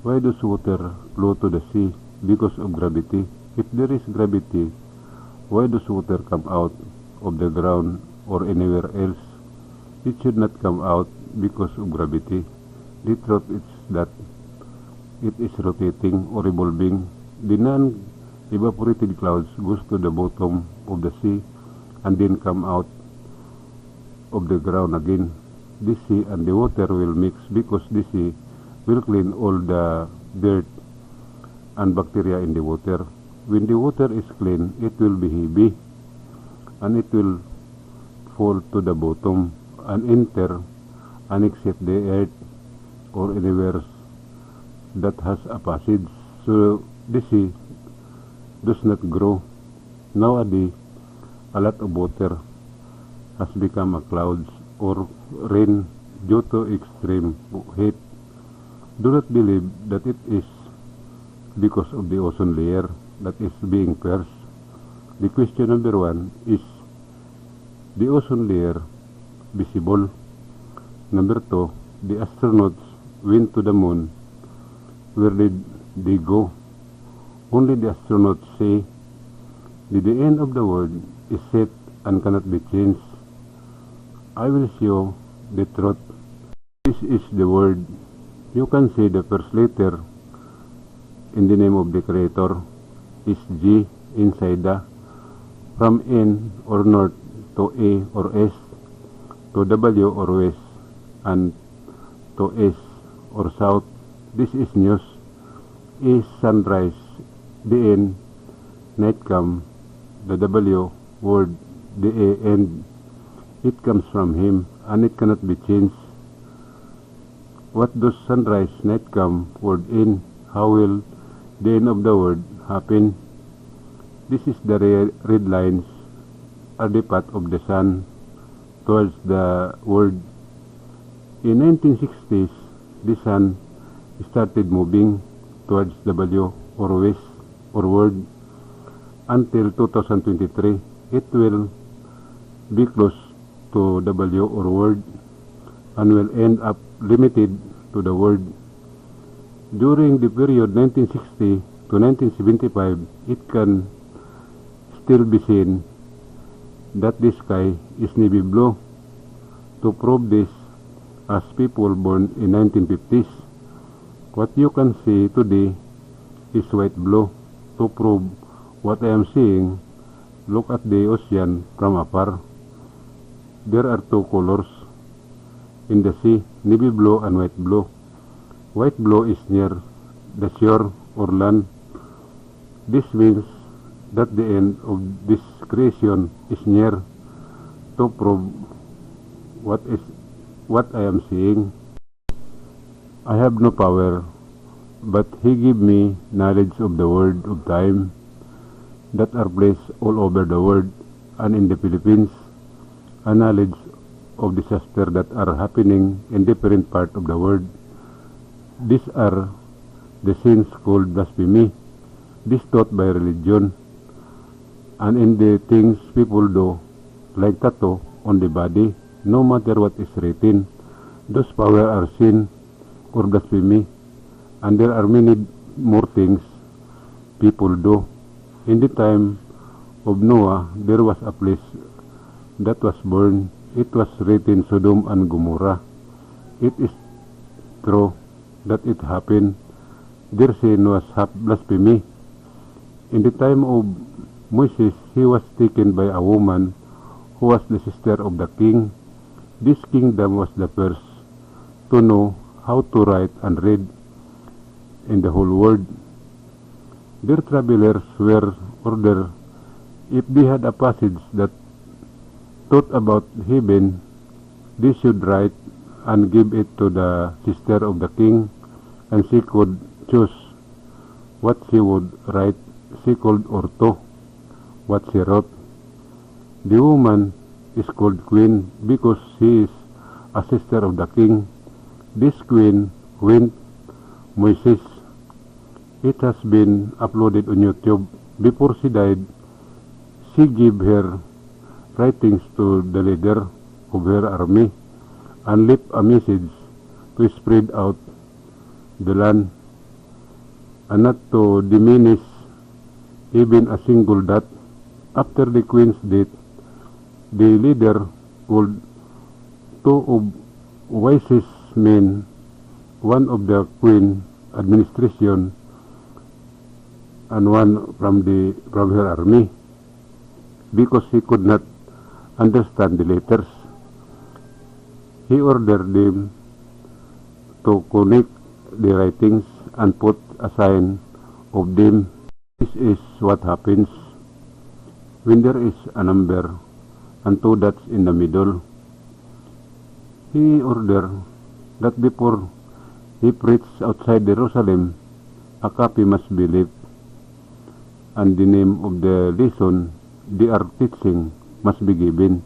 Why does water flow to the sea? Because of gravity. If there is gravity, why does water come out of the ground or anywhere else? It should not come out because of gravity. The truth is that it is rotating or revolving. The non-evaporated clouds goes to the bottom of the sea and then come out of the ground again. The sea and the water will mix because the sea will clean all the dirt and bacteria in the water. When the water is clean, it will be heavy and it will fall to the bottom and enter and except the earth or anywhere that has a passage. So the sea does not grow. Nowadays, a lot of water has become a clouds or rain due to extreme heat. Do not believe that it is because of the ozone layer that is being pierced. The question number 1 is the ozone layer visible? Number 2, the astronauts went to the moon. Where did they go? Only the astronauts say that the end of the world is set and cannot be changed. I will show the truth. This is the word. You can see the first letter in the name of the Creator is G inside the, from N or North to A or S to W or West and to S or South. This is news. A sunrise, the N night come, the W word, the A end. It comes from Him and it cannot be changed. What does sunrise, night come, word in? How will the end of the word happen? This is the red lines are the path of the sun towards the word. In 1960s, the sun started moving towards W or West or word. Until 2023, it will be close to W or word and will end up limited to the word. During the period 1960 to 1975, it can still be seen that the sky is navy blue. To prove this, as people born in 1950s, what you can see today is white blue. To prove what I am seeing, look at the ocean from afar. There are two colors in the sea, navy blue and white blue. White blue is near the shore or land. This means that the end of this creation is near. To prove what I am seeing, I have no power, but He gave me knowledge of the word of time that are placed all over the world and in the Philippines, a knowledge of disaster that are happening in different part of the world. These are the sins called blasphemy. This taught by religion and in the things people do, like tattoo on the body, no matter what is written, those power are sin or blasphemy, and there are many more things people do. In the time of Noah, there was a place that was burned. It was written Sodom and Gomorrah. It is true that it happened. Their sin was blasphemy. In the time of Moses, he was taken by a woman who was the sister of the king. This kingdom was the first to know how to write and read in the whole world. Their travelers were ordered, if they had a passage that taught about heaven, they should write and give it to the sister of the king, and she could choose what she would write. She called Orto what she wrote. The woman is called queen because she is a sister of the king. This queen went Moses. It has been uploaded on YouTube. Before she died, she gave her writings to the leader of her army and left a message to spread out the land. and not to diminish even a single dot. After the queen's death, the leader called two of wisest men, one of the queen administration and one from her army, because he could not understand the letters. He ordered them to connect the writings and put a sign of them. This is what happens when there is a number and two dots in the middle. He ordered that before he preached outside Jerusalem, a copy must be left, and the name of the lesson they are teaching must be given.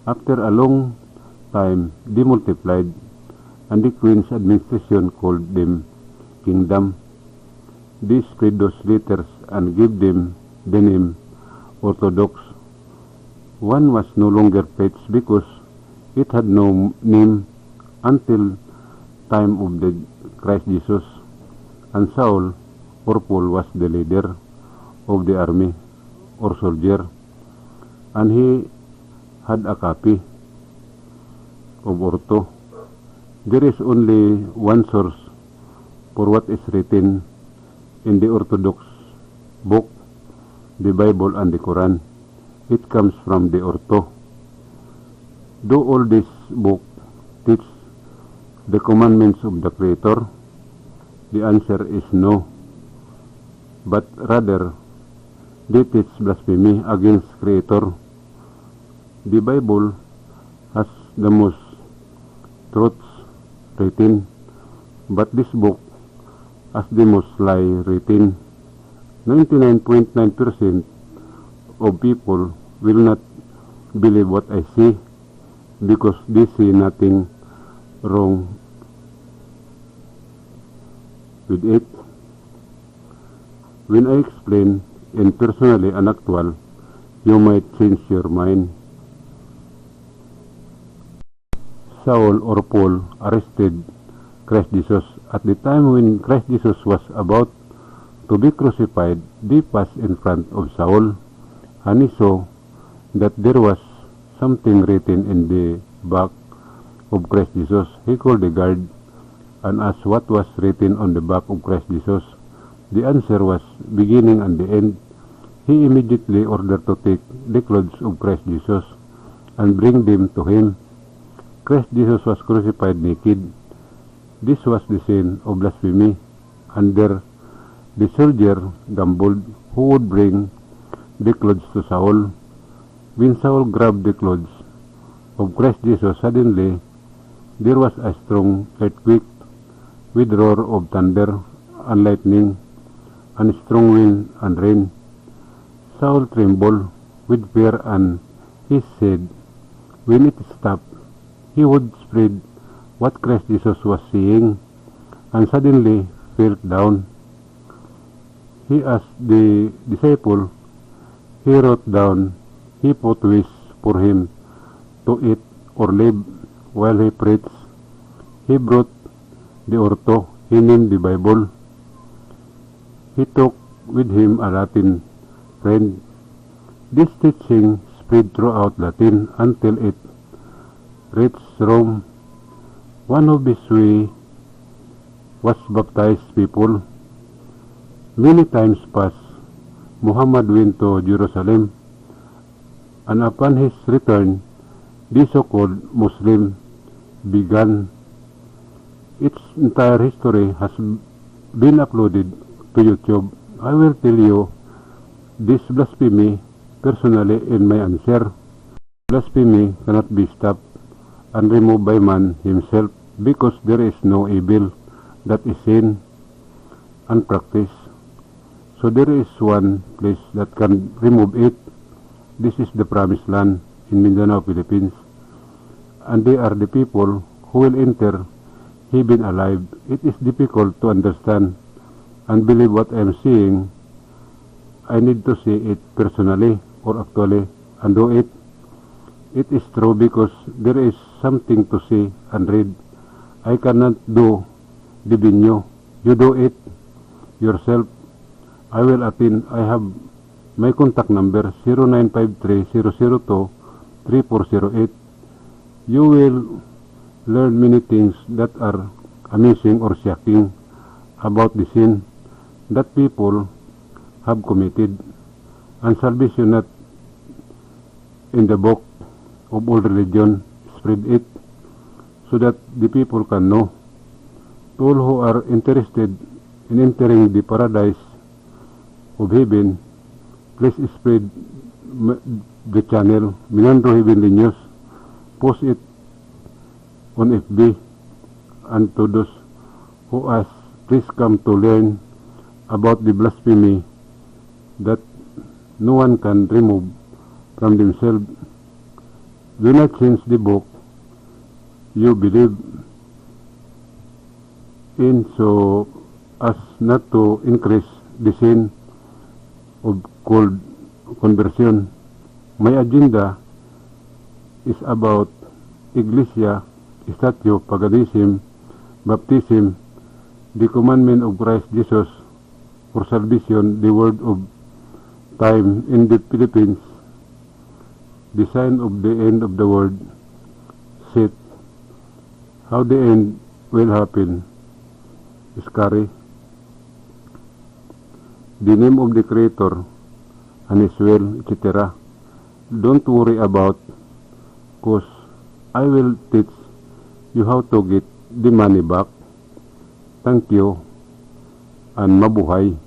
After a long time, they multiplied, and the queen's administration called them kingdom. They spread those letters and gave them the name Orthodox. One was no longer preached because it had no name until time of the Christ Jesus, and Saul or Paul was the leader of the army or soldier, and he had a copy of Ortho. There is only one source for what is written in the Orthodox book, the Bible and the Quran. It comes from the Ortho. Do all this book teach the commandments of the Creator? The answer is no, but rather they teach blasphemy against Creator. The Bible has the most truths written, but this book has the most lie written. 99.9% of people will not believe what I say because they see nothing wrong with it. When I explain in personally and actual, you might change your mind. Saul or Paul arrested Christ Jesus. At the time when Christ Jesus was about to be crucified, they passed in front of Saul, and he saw that there was something written in the back of Christ Jesus. He called the guard and asked what was written on the back of Christ Jesus. The answer was beginning and the end. He immediately ordered to take the clothes of Christ Jesus and bring them to him. Christ Jesus was crucified naked. This was the sin of blasphemy. Under the soldier gambled who would bring the clothes to Saul. When Saul grabbed the clothes of Christ Jesus, suddenly there was a strong earthquake with roar of thunder and lightning and strong wind and rain. Saul trembled with fear, and he said, when it stopped, he would spread what Christ Jesus was saying, and suddenly fell down. He asked the disciple he wrote down, he put wish for him to eat or live while he preached. He brought the Ortho he named the Bible. He took with him a Latin friend. This teaching spread throughout Latin until it reached Rome. One of these way was baptized people. Many times past, Muhammad went to Jerusalem, and upon his return, the so-called Muslim began. Its entire history has been uploaded to YouTube. I will tell you this blasphemy personally in my answer. Blasphemy cannot be stopped and removed by man himself because there is no evil that is sin and practice. So there is one place that can remove it. This is the promised land in Mindanao, Philippines. And they are the people who will enter heaven alive. It is difficult to understand and believe what I am saying. I need to see it personally or actually and do it. It is true because there is something to see and read. I cannot do the binyo. You do it. yourself. I will attend. I have my contact number 0953-002-3408. You will learn many things that are amazing or shocking about the sin that people have committed, and salvation not in the book of all religion. Spread it so that the people can know. To all who are interested in entering the paradise of heaven, please spread the channel Minandro Heavenly News. Post it on FB, and to those who ask, please come to learn about the blasphemy that no one can remove from themselves. Do not change the book you believe in so as not to increase the sin of cold conversion. My agenda is about Iglesia, statue, paganism, baptism, the commandment of Christ Jesus for salvation, the word of time in the Philippines, the sign of the end of the world, set, how the end will happen, scary, the name of the Creator and His will, etc. Don't worry about, cause I will teach you how to get the money back. Thank you, and mabuhay.